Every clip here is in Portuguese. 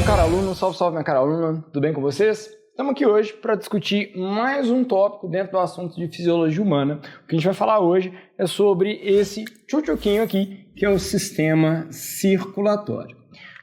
caro aluno, salve, salve minha cara aluna, tudo bem com vocês? Estamos aqui hoje para discutir mais um tópico dentro do assunto de fisiologia humana. O que a gente vai falar hoje é sobre esse tchutchuquinho aqui, que é o sistema circulatório.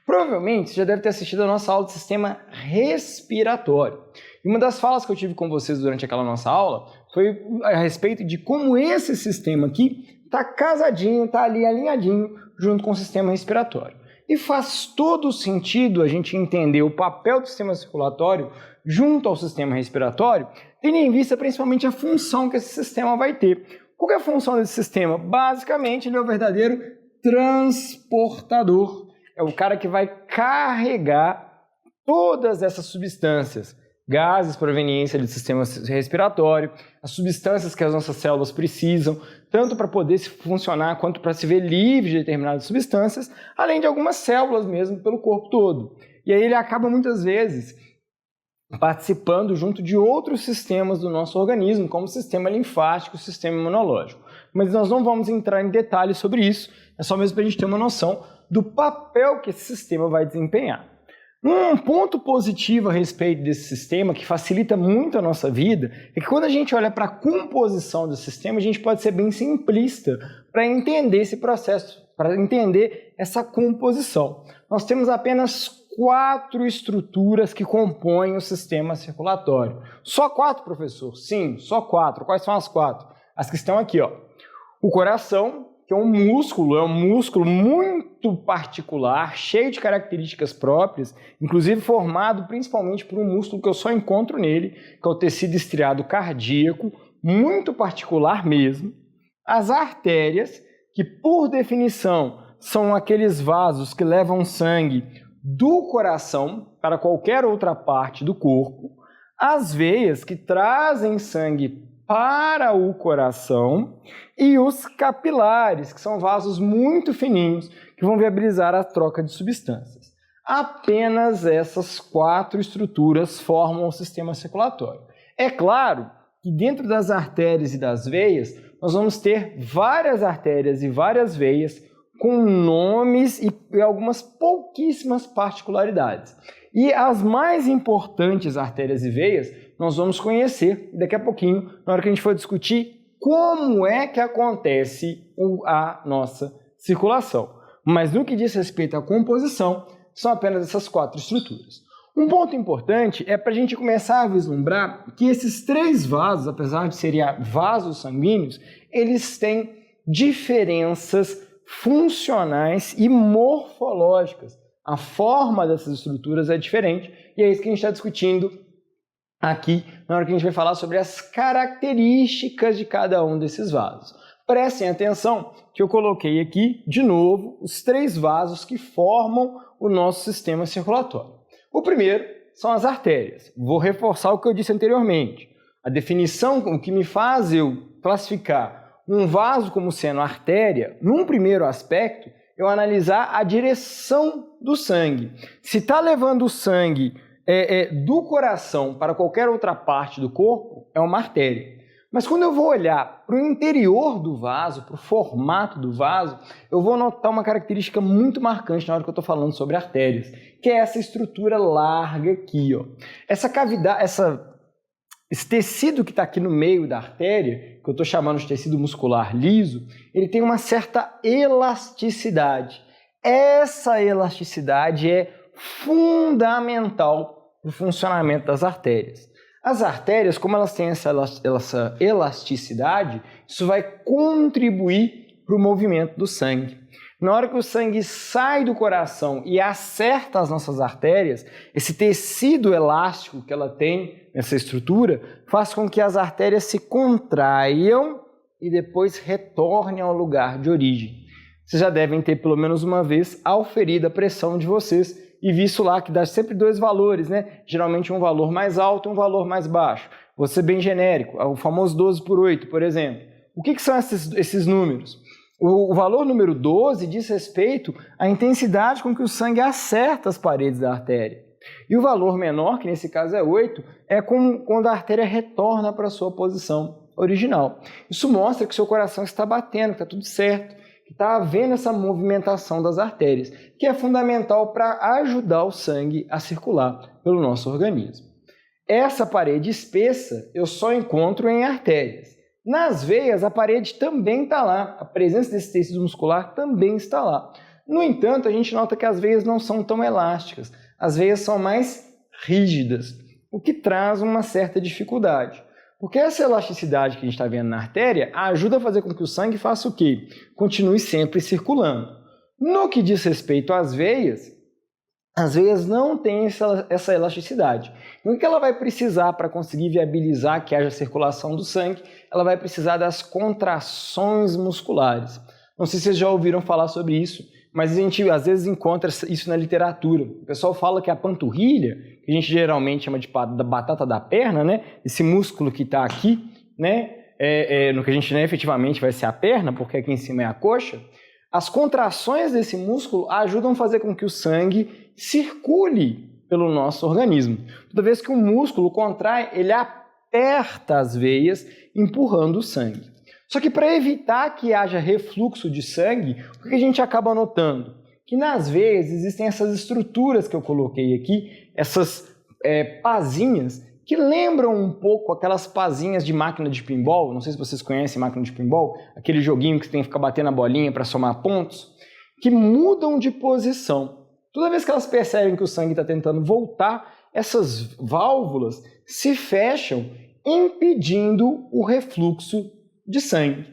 Provavelmente você já deve ter assistido a nossa aula de sistema respiratório. E uma das falas que eu tive com vocês durante aquela nossa aula foi a respeito de como esse sistema aqui está casadinho, está ali alinhadinho junto com o sistema respiratório. E faz todo sentido a gente entender o papel do sistema circulatório junto ao sistema respiratório, tendo em vista principalmente a função que esse sistema vai ter. Qual é a função desse sistema? Basicamente, ele é o verdadeiro transportador. É o cara que vai carregar todas essas substâncias, gases provenientes do sistema respiratório, as substâncias que as nossas células precisam, tanto para poder funcionar quanto para se ver livre de determinadas substâncias, além de algumas células mesmo pelo corpo todo. E aí ele acaba muitas vezes participando junto de outros sistemas do nosso organismo, como o sistema linfático, o sistema imunológico. Mas nós não vamos entrar em detalhes sobre isso, é só mesmo para a gente ter uma noção do papel que esse sistema vai desempenhar. Um ponto positivo a respeito desse sistema, que facilita muito a nossa vida, é que quando a gente olha para a composição do sistema, a gente pode ser bem simplista para entender esse processo, para entender essa composição. Nós temos apenas 4 estruturas que compõem o sistema circulatório. Só 4, professor? Sim, só 4. Quais são as 4? As que estão aqui, ó. O coração, que é um músculo muito particular, cheio de características próprias, inclusive formado principalmente por um músculo que eu só encontro nele, que é o tecido estriado cardíaco, muito particular mesmo. As artérias, que por definição são aqueles vasos que levam sangue do coração para qualquer outra parte do corpo. As veias, que trazem sangue para o coração, e os capilares, que são vasos muito fininhos que vão viabilizar a troca de substâncias. Apenas essas 4 estruturas formam o sistema circulatório. É claro que dentro das artérias e das veias, nós vamos ter várias artérias e várias veias com nomes e algumas pouquíssimas particularidades. E as mais importantes artérias e veias nós vamos conhecer daqui a pouquinho, na hora que a gente for discutir como é que acontece a nossa circulação. Mas no que diz respeito à composição, são apenas essas 4 estruturas. Um ponto importante é para a gente começar a vislumbrar que esses 3 vasos, apesar de serem vasos sanguíneos, eles têm diferenças funcionais e morfológicas. A forma dessas estruturas é diferente e é isso que a gente está discutindo aqui, na hora que a gente vai falar sobre as características de cada um desses vasos. Prestem atenção que eu coloquei aqui, de novo, os 3 vasos que formam o nosso sistema circulatório. O primeiro são as artérias. Vou reforçar o que eu disse anteriormente. A definição, o que me faz eu classificar um vaso como sendo artéria, num primeiro aspecto, eu analisar a direção do sangue. Se está levando o sangue do coração para qualquer outra parte do corpo, é uma artéria. Mas quando eu vou olhar para o interior do vaso, para o formato do vaso, eu vou notar uma característica muito marcante na hora que eu estou falando sobre artérias, que é essa estrutura larga aqui, ó. Essa cavidade, esse tecido que está aqui no meio da artéria, que eu estou chamando de tecido muscular liso, ele tem uma certa elasticidade. Essa elasticidade é fundamental para o funcionamento das artérias. As artérias, como elas têm essa elasticidade, isso vai contribuir para o movimento do sangue. Na hora que o sangue sai do coração e acerta as nossas artérias, esse tecido elástico que ela tem, essa estrutura, faz com que as artérias se contraiam e depois retornem ao lugar de origem. Vocês já devem ter pelo menos uma vez auferido a pressão de vocês e visto lá que dá sempre 2 valores, né? Geralmente um valor mais alto e um valor mais baixo. Vou ser bem genérico, o famoso 12/8, por exemplo. O que são esses números? O valor número 12 diz respeito à intensidade com que o sangue acerta as paredes da artéria. E o valor menor, que nesse caso é 8, é quando a artéria retorna para a sua posição original. Isso mostra que o seu coração está batendo, que está tudo certo, que que está havendo essa movimentação das artérias, que é fundamental para ajudar o sangue a circular pelo nosso organismo. Essa parede espessa eu só encontro em artérias. Nas veias, a parede também está lá, a presença desse tecido muscular também está lá. No entanto, a gente nota que as veias não são tão elásticas, as veias são mais rígidas, o que traz uma certa dificuldade. Porque essa elasticidade que a gente está vendo na artéria ajuda a fazer com que o sangue faça o quê? Continue sempre circulando. No que diz respeito às veias não têm essa elasticidade. O que ela vai precisar para conseguir viabilizar que haja circulação do sangue? Ela vai precisar das contrações musculares. Não sei se vocês já ouviram falar sobre isso, mas a gente às vezes encontra isso na literatura. O pessoal fala que a panturrilha, que a gente geralmente chama de da batata da perna, né? Esse músculo que está aqui, né? No que a gente efetivamente vai ser a perna, porque aqui em cima é a coxa. As contrações desse músculo ajudam a fazer com que o sangue circule pelo nosso organismo. Toda vez que o músculo contrai, ele aperta as veias, empurrando o sangue. Só que para evitar que haja refluxo de sangue, o que a gente acaba notando? Que nas veias existem essas estruturas que eu coloquei aqui, essas pazinhas, que lembram um pouco aquelas pazinhas de máquina de pinball. Não sei se vocês conhecem máquina de pinball, aquele joguinho que você tem que ficar batendo a bolinha para somar pontos, que mudam de posição. Toda vez que elas percebem que o sangue está tentando voltar, essas válvulas se fecham, impedindo o refluxo de sangue.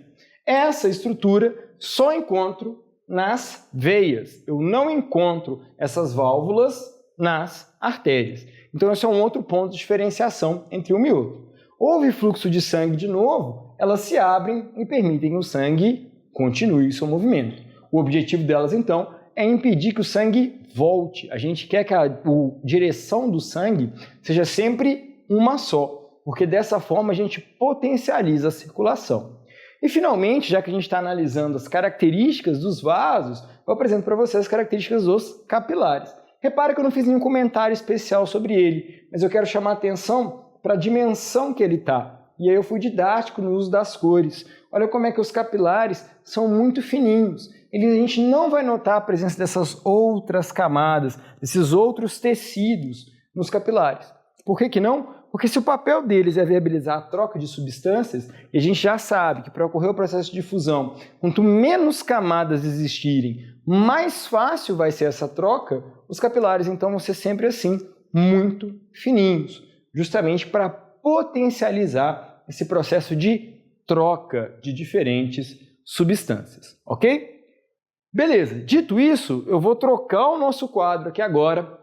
Essa estrutura só encontro nas veias. Eu não encontro essas válvulas nas artérias. Então, esse é um outro ponto de diferenciação entre uma e outra. Houve fluxo de sangue de novo, elas se abrem e permitem que o sangue continue seu movimento. O objetivo delas, então, é impedir que o sangue volte. A gente quer que a direção do sangue seja sempre uma só, porque dessa forma a gente potencializa a circulação. E finalmente, já que a gente está analisando as características dos vasos, eu apresento para vocês as características dos capilares. Repara que eu não fiz nenhum comentário especial sobre ele, mas eu quero chamar a atenção para a dimensão que ele está. E aí eu fui didático no uso das cores. Olha como é que os capilares são muito fininhos. A gente não vai notar a presença dessas outras camadas, desses outros tecidos nos capilares. Por que não? Porque se o papel deles é viabilizar a troca de substâncias, e a gente já sabe que para ocorrer o processo de fusão, quanto menos camadas existirem, mais fácil vai ser essa troca, os capilares então vão ser sempre assim, muito fininhos, justamente para potencializar esse processo de troca de diferentes substâncias, ok? Beleza, dito isso, eu vou trocar o nosso quadro aqui agora,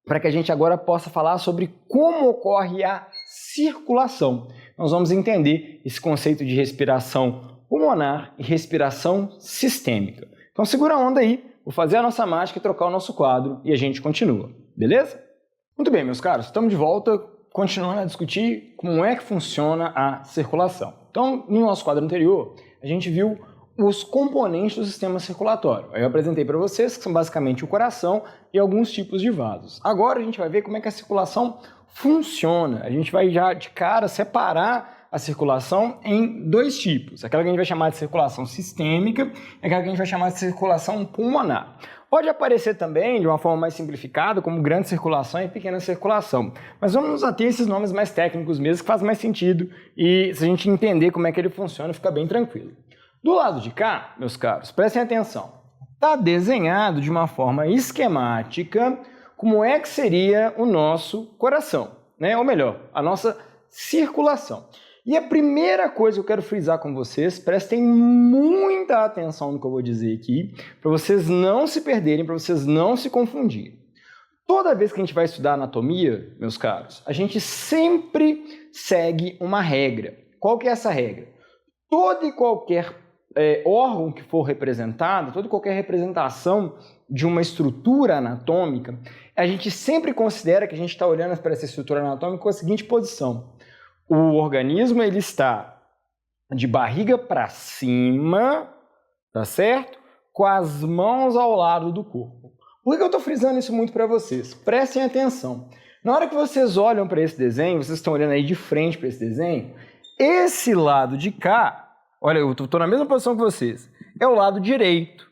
para que a gente agora possa falar sobre como ocorre a circulação. Nós vamos entender esse conceito de respiração pulmonar e respiração sistêmica. Então segura a onda aí, vou fazer a nossa mágica e trocar o nosso quadro e a gente continua, beleza? Muito bem, meus caros, estamos de volta, continuando a discutir como é que funciona a circulação. Então, no nosso quadro anterior, a gente viu os componentes do sistema circulatório. Eu apresentei para vocês que são basicamente o coração e alguns tipos de vasos. Agora a gente vai ver como é que a circulação funciona. A gente vai já de cara separar a circulação em dois tipos. Aquela que a gente vai chamar de circulação sistêmica e aquela que a gente vai chamar de circulação pulmonar. Pode aparecer também, de uma forma mais simplificada, como grande circulação e pequena circulação. Mas vamos nos ater a esses nomes mais técnicos mesmo, que faz mais sentido e se a gente entender como é que ele funciona, fica bem tranquilo. Do lado de cá, meus caros, prestem atenção, está desenhado de uma forma esquemática como é que seria o nosso coração, né? Ou melhor, a nossa circulação. E a primeira coisa que eu quero frisar com vocês, prestem muita atenção no que eu vou dizer aqui, para vocês não se perderem, para vocês não se confundirem. Toda vez que a gente vai estudar anatomia, meus caros, a gente sempre segue uma regra. Qual que é essa regra? Todo e qualquer órgão que for representado, toda e qualquer representação de uma estrutura anatômica, a gente sempre considera que a gente está olhando para essa estrutura anatômica com a seguinte posição. O organismo ele está de barriga para cima, tá certo? Com as mãos ao lado do corpo. Por que eu estou frisando isso muito para vocês? Prestem atenção. Na hora que vocês olham para esse desenho, vocês estão olhando aí de frente para esse desenho, esse lado de cá, olha, eu estou na mesma posição que vocês. é o lado direito.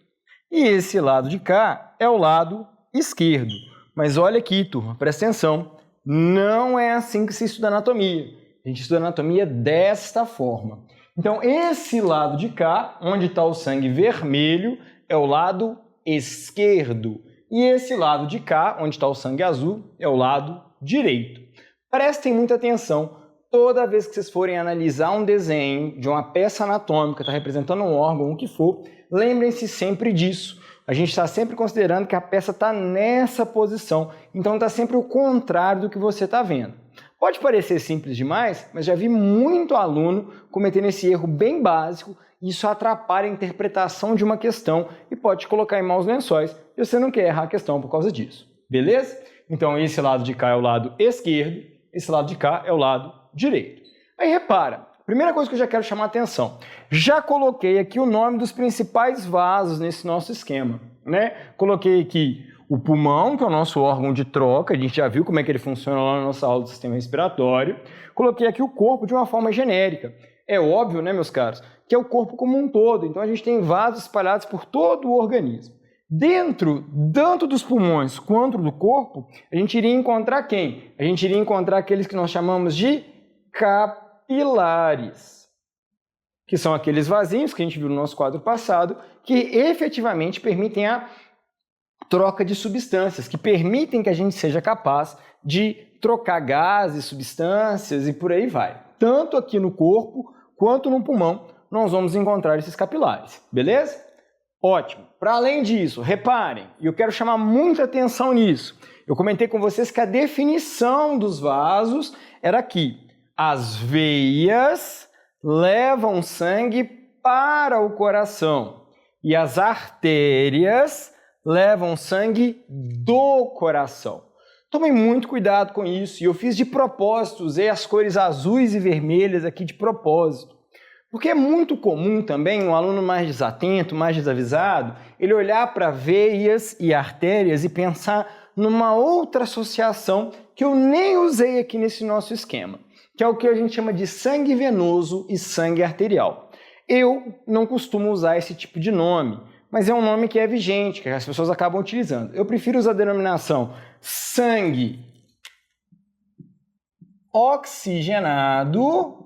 E esse lado de cá é o lado esquerdo. Mas olha aqui, turma, presta atenção. Não é assim que se estuda anatomia. A gente estuda anatomia desta forma. Então, esse lado de cá, onde está o sangue vermelho, é o lado esquerdo. E esse lado de cá, onde está o sangue azul, é o lado direito. Prestem muita atenção. Toda vez que vocês forem analisar um desenho de uma peça anatômica, está representando um órgão, o que for, lembrem-se sempre disso. A gente está sempre considerando que a peça está nessa posição, então está sempre o contrário do que você está vendo. Pode parecer simples demais, mas já vi muito aluno cometendo esse erro bem básico, e isso atrapalha a interpretação de uma questão e pode te colocar em maus lençóis, e você não quer errar a questão por causa disso. Beleza? Então esse lado de cá é o lado esquerdo, esse lado de cá é o lado direito. Aí repara, primeira coisa que eu já quero chamar a atenção, já coloquei aqui o nome dos principais vasos nesse nosso esquema, né? Coloquei aqui o pulmão, que é o nosso órgão de troca, a gente já viu como é que ele funciona lá na nossa aula do sistema respiratório. Coloquei aqui o corpo de uma forma genérica. É óbvio, né, meus caros, que é o corpo como um todo, então a gente tem vasos espalhados por todo o organismo. Dentro, tanto dos pulmões quanto do corpo, a gente iria encontrar quem? A gente iria encontrar aqueles que nós chamamos de capilares, que são aqueles vasinhos que a gente viu no nosso quadro passado, que efetivamente permitem a troca de substâncias, que permitem que a gente seja capaz de trocar gases, substâncias e por aí vai. Tanto aqui no corpo quanto no pulmão, nós vamos encontrar esses capilares, beleza? Ótimo. Para além disso, reparem, e eu quero chamar muita atenção nisso, eu comentei com vocês que a definição dos vasos era aqui. As veias levam sangue para o coração e as artérias levam sangue do coração. Tomem muito cuidado com isso, e eu fiz de propósito, usei as cores azuis e vermelhas aqui de propósito. Porque é muito comum também um aluno mais desatento, mais desavisado, ele olhar para veias e artérias e pensar numa outra associação que eu nem usei aqui nesse nosso esquema, que é o que a gente chama de sangue venoso e sangue arterial. Eu não costumo usar esse tipo de nome, mas é um nome que é vigente, que as pessoas acabam utilizando. Eu prefiro usar a denominação sangue oxigenado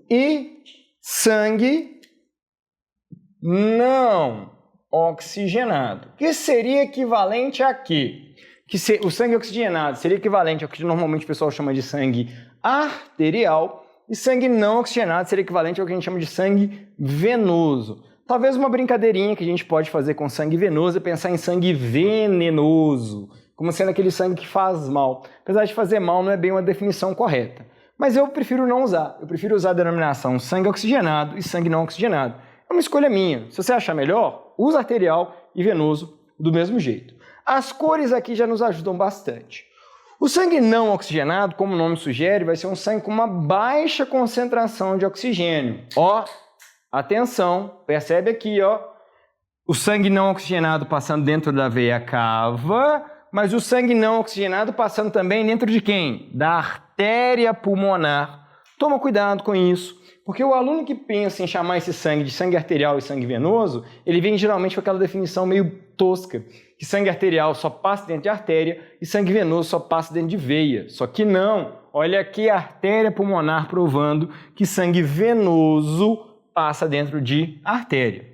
e sangue não oxigenado, que seria equivalente a quê? O sangue oxigenado seria equivalente ao que normalmente o pessoal chama de sangue arterial, e sangue não oxigenado seria equivalente ao que a gente chama de sangue venoso. Talvez uma brincadeirinha que a gente pode fazer com sangue venoso é pensar em sangue venenoso, como sendo aquele sangue que faz mal. Apesar de fazer mal, não é bem uma definição correta. Mas eu prefiro não usar. Eu prefiro usar a denominação sangue oxigenado e sangue não oxigenado. É uma escolha minha. Se você achar melhor, usa arterial e venoso do mesmo jeito. As cores aqui já nos ajudam bastante. O sangue não oxigenado, como o nome sugere, vai ser um sangue com uma baixa concentração de oxigênio. Ó, atenção, percebe aqui, ó. O sangue não oxigenado passando dentro da veia cava, mas o sangue não oxigenado passando também dentro de quem? Da artéria pulmonar. Toma cuidado com isso, porque o aluno que pensa em chamar esse sangue de sangue arterial e sangue venoso, ele vem geralmente com aquela definição meio tosca, que sangue arterial só passa dentro de artéria e sangue venoso só passa dentro de veia. Só que não, olha aqui a artéria pulmonar provando que sangue venoso passa dentro de artéria.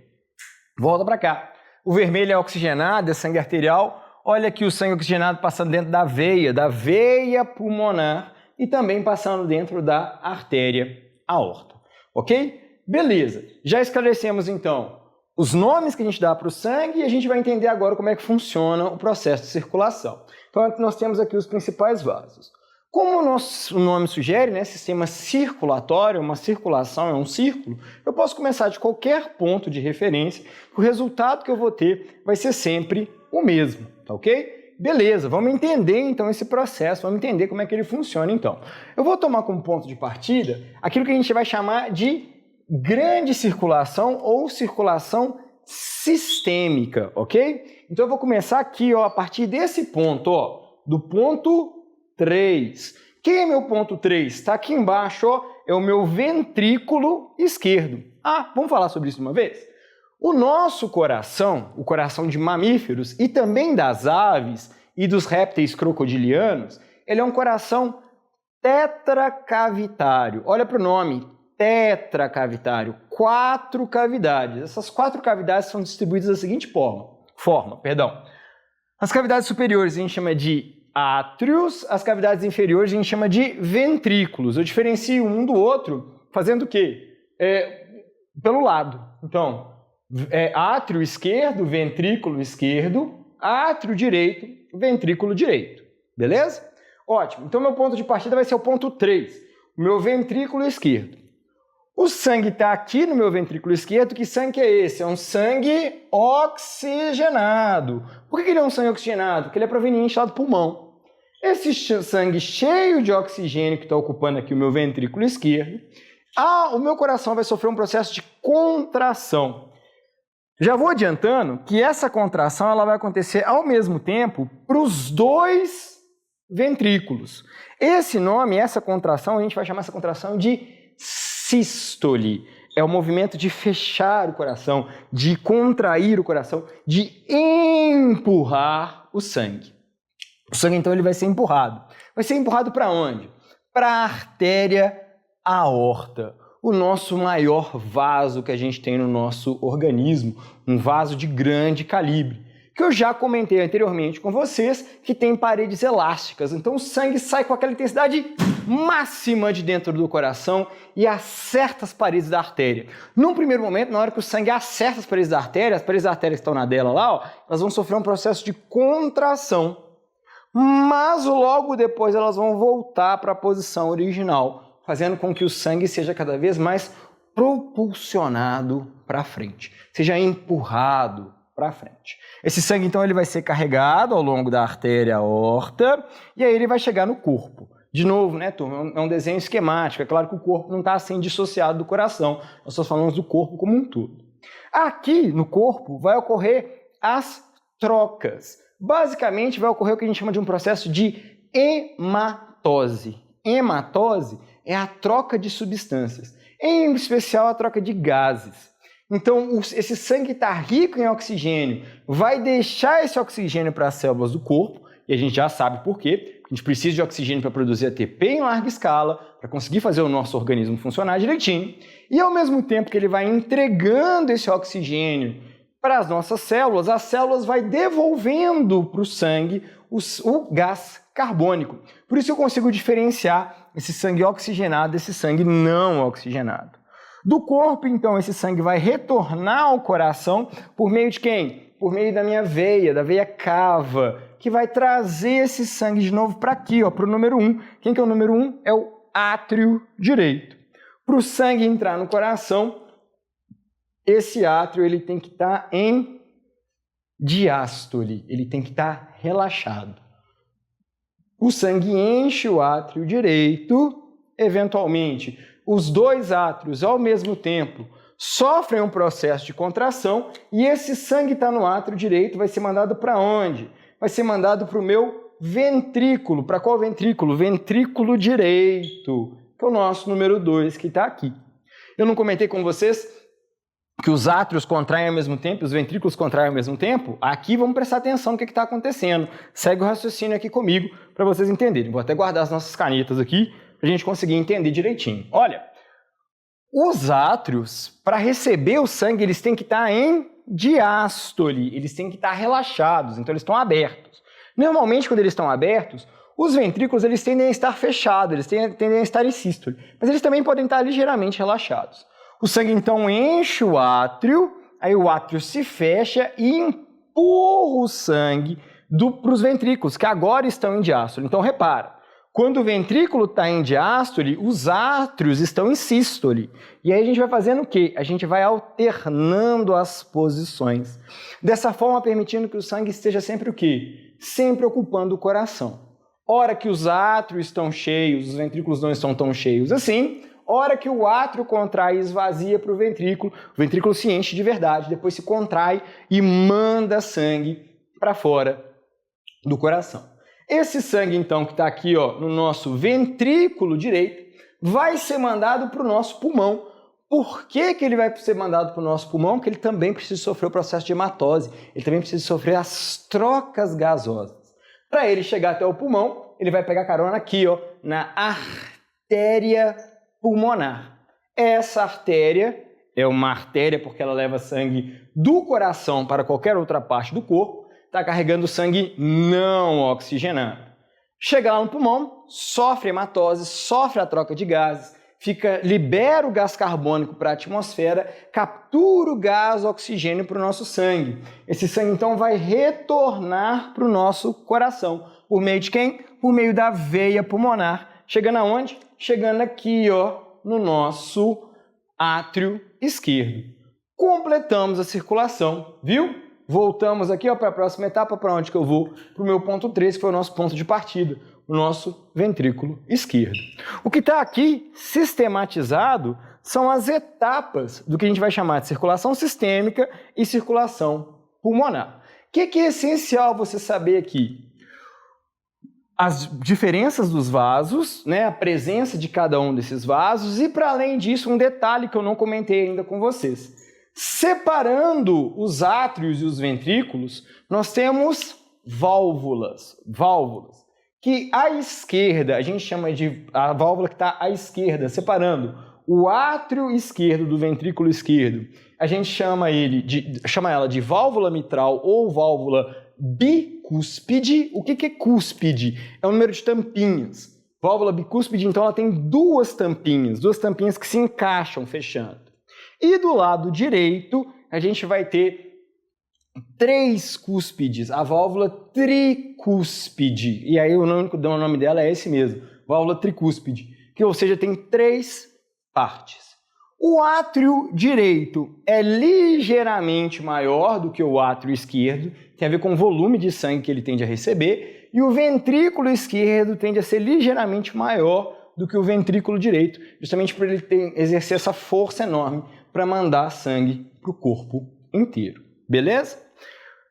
Volta para cá. O vermelho é oxigenado, é sangue arterial. Olha aqui o sangue oxigenado passando dentro da veia pulmonar e também passando dentro da artéria aorta. Ok? Beleza. Já esclarecemos então os nomes que a gente dá para o sangue e a gente vai entender agora como é que funciona o processo de circulação. Então nós temos aqui os principais vasos. Como o nome sugere, né, sistema circulatório, uma circulação é um círculo, eu posso começar de qualquer ponto de referência, o resultado que eu vou ter vai ser sempre o mesmo, tá ok? Beleza, vamos entender então esse processo, vamos entender como é que ele funciona então. Eu vou tomar como ponto de partida aquilo que a gente vai chamar de grande circulação ou circulação sistêmica, ok? Então eu vou começar aqui, ó, a partir desse ponto, ó, do ponto 3. Quem é meu ponto 3? Está aqui embaixo, ó, é o meu ventrículo esquerdo. Vamos falar sobre isso de uma vez? O nosso coração, o coração de mamíferos e também das aves e dos répteis crocodilianos, ele é um coração tetracavitário. Olha para o nome, tetracavitário, 4 cavidades. Essas 4 cavidades são distribuídas da seguinte forma. As cavidades superiores a gente chama de átrios, as cavidades inferiores a gente chama de ventrículos. Eu diferencio um do outro fazendo o quê? Pelo lado. Então, átrio esquerdo, ventrículo esquerdo, átrio direito, ventrículo direito. Beleza? Ótimo. Então, meu ponto de partida vai ser o ponto 3, o meu ventrículo esquerdo. O sangue está aqui no meu ventrículo esquerdo. Que sangue é esse? É um sangue oxigenado. Por que ele é um sangue oxigenado? Porque ele é proveniente lá do pulmão. Esse sangue cheio de oxigênio que está ocupando aqui o meu ventrículo esquerdo, o meu coração vai sofrer um processo de contração. Já vou adiantando que essa contração ela vai acontecer ao mesmo tempo para os 2 ventrículos. Essa contração, a gente vai chamar essa contração de sístole. É o movimento de fechar o coração, de contrair o coração, de empurrar o sangue. O sangue, então, ele vai ser empurrado. Vai ser empurrado para onde? Para a artéria aorta, o nosso maior vaso que a gente tem no nosso organismo, um vaso de grande calibre, que eu já comentei anteriormente com vocês, que tem paredes elásticas. Então o sangue sai com aquela intensidade máxima de dentro do coração e acerta as paredes da artéria. Num primeiro momento, na hora que o sangue acerta as paredes da artéria, as paredes da artéria que estão na dela lá, elas vão sofrer um processo de contração. Mas logo depois elas vão voltar para a posição original, fazendo com que o sangue seja cada vez mais propulsionado para frente, seja empurrado para frente. Esse sangue, então, ele vai ser carregado ao longo da artéria aorta e aí ele vai chegar no corpo. De novo, né, turma? É um desenho esquemático. É claro que o corpo não está assim dissociado do coração. Nós só falamos do corpo como um todo. Aqui no corpo vai ocorrer as trocas. Basicamente, vai ocorrer o que a gente chama de um processo de hematose. Hematose é a troca de substâncias, em especial a troca de gases. Então, esse sangue está rico em oxigênio, vai deixar esse oxigênio para as células do corpo, e a gente já sabe por quê. A gente precisa de oxigênio para produzir ATP em larga escala, para conseguir fazer o nosso organismo funcionar direitinho. E ao mesmo tempo que ele vai entregando esse oxigênio para as nossas células, as células vai devolvendo para o sangue o gás carbônico. Por isso eu consigo diferenciar esse sangue oxigenado desse sangue não oxigenado. Do corpo, então, esse sangue vai retornar ao coração por meio de quem? Por meio da minha veia, da veia cava, que vai trazer esse sangue de novo para aqui, para o número 1. Quem que é o número 1? É o átrio direito. Para o sangue entrar no coração, esse átrio ele tem que estar em diástole, ele tem que estar relaxado. O sangue enche o átrio direito, eventualmente os 2 átrios ao mesmo tempo sofrem um processo de contração e esse sangue está no átrio direito, vai ser mandado para onde? Vai ser mandado para o meu ventrículo. Para qual ventrículo? Ventrículo direito, que é o nosso número 2 que está aqui. Eu não comentei com vocês que os átrios contraem ao mesmo tempo, os ventrículos contraem ao mesmo tempo? Aqui vamos prestar atenção no que está acontecendo. Segue o raciocínio aqui comigo para vocês entenderem. Vou até guardar as nossas canetas aqui para a gente conseguir entender direitinho. Olha, os átrios, para receber o sangue, eles têm que estar em diástole, eles têm que estar relaxados, então eles estão abertos. Normalmente, quando eles estão abertos, os ventrículos eles tendem a estar fechados, eles tendem a estar em sístole, mas eles também podem estar ligeiramente relaxados. O sangue, então, enche o átrio, aí o átrio se fecha e empurra o sangue para os ventrículos, que agora estão em diástole. Então, repara, quando o ventrículo está em diástole, os átrios estão em sístole. E aí a gente vai fazendo o quê? A gente vai alternando as posições. Dessa forma, permitindo que o sangue esteja sempre o quê? Sempre ocupando o coração. Hora que os átrios estão cheios, os ventrículos não estão tão cheios assim. Hora que o átrio contrai e esvazia para o ventrículo se enche de verdade, depois se contrai e manda sangue para fora do coração. Esse sangue, então, que está aqui no nosso ventrículo direito, vai ser mandado para o nosso pulmão. Por que que ele vai ser mandado para o nosso pulmão? Porque ele também precisa sofrer o processo de hematose, ele também precisa sofrer as trocas gasosas. Para ele chegar até o pulmão, ele vai pegar carona aqui, ó, na artéria pulmonar. Essa artéria é uma artéria porque ela leva sangue do coração para qualquer outra parte do corpo, está carregando sangue não oxigenado. Chega lá no pulmão, sofre hematose, sofre a troca de gases, libera o gás carbônico para a atmosfera, captura o gás oxigênio para o nosso sangue. Esse sangue, então, vai retornar para o nosso coração. Por meio de quem? Por meio da veia pulmonar. Chegando aonde? Chegando aqui, ó, no nosso átrio esquerdo. Completamos a circulação, viu? Voltamos aqui para a próxima etapa, para onde que eu vou? Para o meu ponto 3, que foi o nosso ponto de partida, o nosso ventrículo esquerdo. O que está aqui sistematizado são as etapas do que a gente vai chamar de circulação sistêmica e circulação pulmonar. O que é essencial você saber aqui? As diferenças dos vasos, né, a presença de cada um desses vasos e, para além disso, um detalhe que eu não comentei ainda com vocês. Separando os átrios e os ventrículos, nós temos válvulas, que à esquerda, a gente chama de a válvula que está à esquerda, separando o átrio esquerdo do ventrículo esquerdo, a gente chama ela de válvula mitral ou válvula bicúspide. O que é cúspide? É o número de tampinhas. Válvula bicúspide, então, ela tem duas tampinhas que se encaixam fechando. E do lado direito, a gente vai ter 3 cúspides, a válvula tricúspide. E aí o nome dela é esse mesmo, válvula tricúspide, que, ou seja, tem 3 partes. O átrio direito é ligeiramente maior do que o átrio esquerdo, tem a ver com o volume de sangue que ele tende a receber, e o ventrículo esquerdo tende a ser ligeiramente maior do que o ventrículo direito, justamente por ele exercer essa força enorme para mandar sangue para o corpo inteiro. Beleza?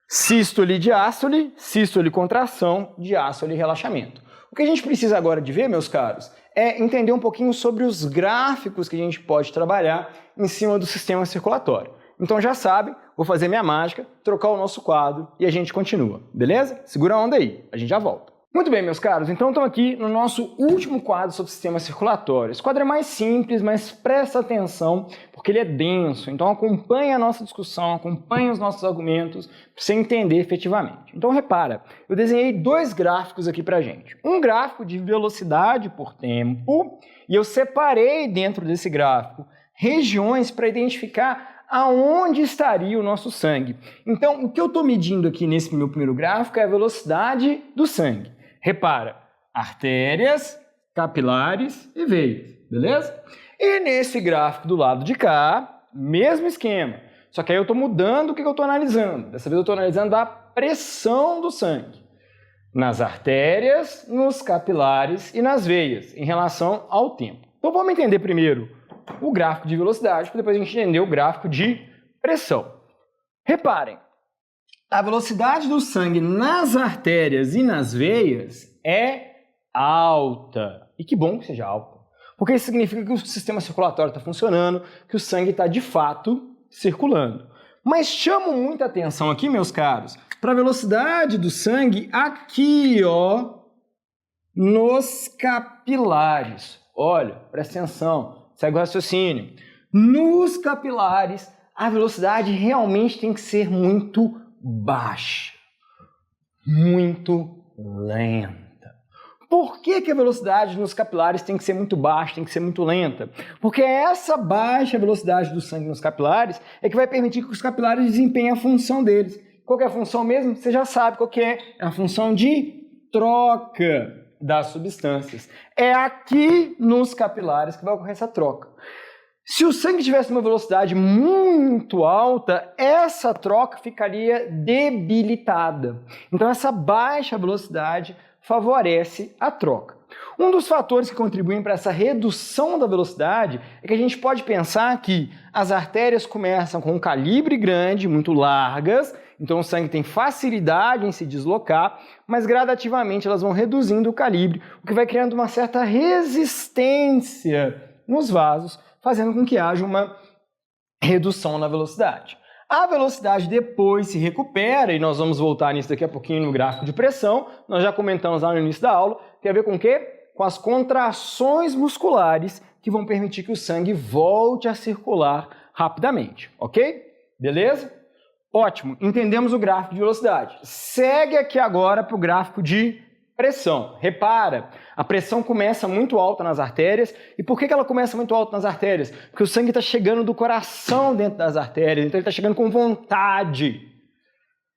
Sístole, diástole, sístole, contração, diástole, relaxamento. O que a gente precisa agora de ver, meus caros, é entender um pouquinho sobre os gráficos que a gente pode trabalhar em cima do sistema circulatório. Então já sabe, vou fazer minha mágica, trocar o nosso quadro e a gente continua, beleza? Segura a onda aí, a gente já volta. Muito bem, meus caros, então estamos aqui no nosso último quadro sobre o sistema circulatório. Esse quadro é mais simples, mas presta atenção porque ele é denso, então acompanhe a nossa discussão, acompanhe os nossos argumentos para você entender efetivamente. Então repara, eu desenhei 2 gráficos aqui para a gente. Um gráfico de velocidade por tempo e eu separei dentro desse gráfico regiões para identificar aonde estaria o nosso sangue. Então, o que eu estou medindo aqui nesse meu primeiro gráfico é a velocidade do sangue. Repara, artérias, capilares e veias, beleza? E nesse gráfico do lado de cá, mesmo esquema. Só que aí eu estou mudando o que eu estou analisando. Dessa vez eu estou analisando a pressão do sangue. Nas artérias, nos capilares e nas veias, em relação ao tempo. Então vamos entender primeiro o gráfico de velocidade, para depois a gente entender o gráfico de pressão. Reparem, a velocidade do sangue nas artérias e nas veias é alta. E que bom que seja alta. Porque isso significa que o sistema circulatório está funcionando, que o sangue está de fato circulando. Mas chamo muita atenção aqui, meus caros, para a velocidade do sangue aqui, ó, nos capilares. Olha, presta atenção, segue o raciocínio. Nos capilares, a velocidade realmente tem que ser muito baixa, muito lenta. Por que a velocidade nos capilares tem que ser muito baixa, tem que ser muito lenta? Porque essa baixa velocidade do sangue nos capilares é que vai permitir que os capilares desempenhem a função deles. Qual que é a função mesmo? Você já sabe qual que é. É a função de troca das substâncias. É aqui nos capilares que vai ocorrer essa troca. Se o sangue tivesse uma velocidade muito alta, essa troca ficaria debilitada. Então, essa baixa velocidade favorece a troca. Um dos fatores que contribuem para essa redução da velocidade é que a gente pode pensar que as artérias começam com um calibre grande, muito largas, então o sangue tem facilidade em se deslocar, mas gradativamente elas vão reduzindo o calibre, o que vai criando uma certa resistência nos vasos, fazendo com que haja uma redução na velocidade. A velocidade depois se recupera, e nós vamos voltar nisso daqui a pouquinho no gráfico de pressão, nós já comentamos lá no início da aula, tem a ver com o quê? Com as contrações musculares que vão permitir que o sangue volte a circular rapidamente, ok? Beleza? Ótimo, entendemos o gráfico de velocidade. Segue aqui agora para o gráfico de pressão. Repara, a pressão começa muito alta nas artérias. E por que ela começa muito alta nas artérias? Porque o sangue está chegando do coração dentro das artérias, então ele está chegando com vontade.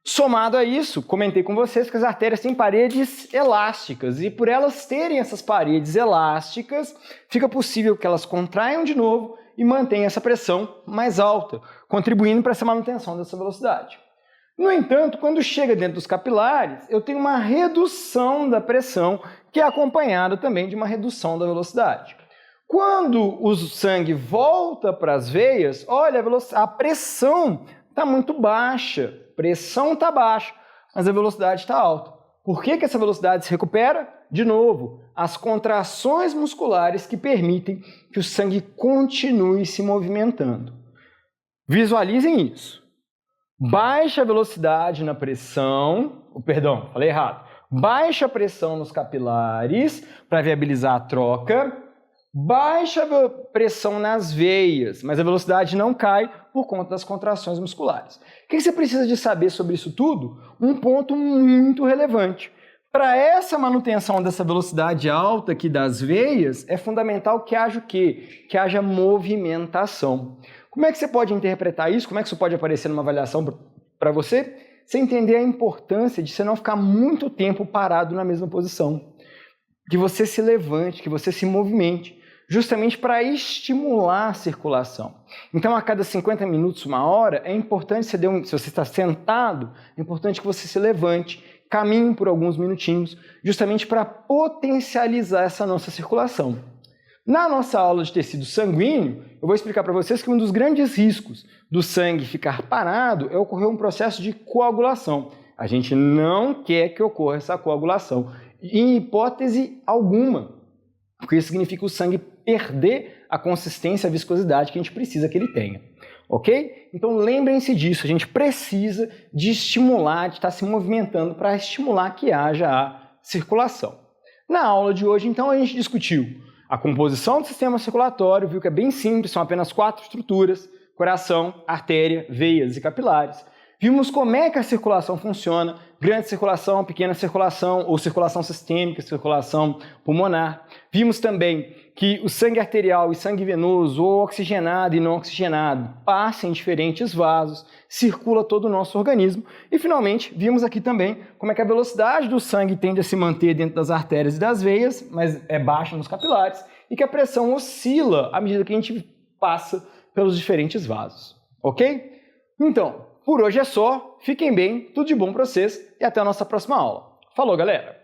Somado a isso, comentei com vocês que as artérias têm paredes elásticas, e por elas terem essas paredes elásticas, fica possível que elas contraiam de novo e mantenham essa pressão mais alta, contribuindo para essa manutenção dessa velocidade. No entanto, quando chega dentro dos capilares, eu tenho uma redução da pressão, que é acompanhada também de uma redução da velocidade. Quando o sangue volta para as veias, olha, a pressão está muito baixa, pressão está baixa, mas a velocidade está alta. Por que essa velocidade se recupera? De novo, as contrações musculares que permitem que o sangue continue se movimentando. Visualizem isso. Baixa velocidade na pressão, perdão, falei errado. Baixa pressão nos capilares para viabilizar a troca, baixa pressão nas veias, mas a velocidade não cai por conta das contrações musculares. O que você precisa de saber sobre isso tudo? Um ponto muito relevante. Para essa manutenção dessa velocidade alta aqui das veias, é fundamental que haja o quê? Que haja movimentação. Como é que você pode interpretar isso? Como é que isso pode aparecer numa avaliação para você? Você entender a importância de você não ficar muito tempo parado na mesma posição. Que você se levante, que você se movimente, justamente para estimular a circulação. Então, a cada 50 minutos, uma hora, é importante se você está sentado, é importante que você se levante, caminhe por alguns minutinhos, justamente para potencializar essa nossa circulação. Na nossa aula de tecido sanguíneo, eu vou explicar para vocês que um dos grandes riscos do sangue ficar parado é ocorrer um processo de coagulação. A gente não quer que ocorra essa coagulação, em hipótese alguma, porque isso significa o sangue perder a consistência, a viscosidade que a gente precisa que ele tenha. Ok? Então lembrem-se disso, a gente precisa de estimular, de estar se movimentando para estimular que haja a circulação. Na aula de hoje, então, a gente discutiu a composição do sistema circulatório, viu que é bem simples, são apenas 4 estruturas: coração, artéria, veias e capilares. Vimos como é que a circulação funciona: grande circulação, pequena circulação, ou circulação sistêmica, circulação pulmonar. Vimos também que o sangue arterial e sangue venoso, ou oxigenado e não oxigenado, passam em diferentes vasos, circula todo o nosso organismo. E, finalmente, vimos aqui também como é que a velocidade do sangue tende a se manter dentro das artérias e das veias, mas é baixa nos capilares, e que a pressão oscila à medida que a gente passa pelos diferentes vasos. Ok? Então, por hoje é só, fiquem bem, tudo de bom para vocês e até a nossa próxima aula. Falou, galera!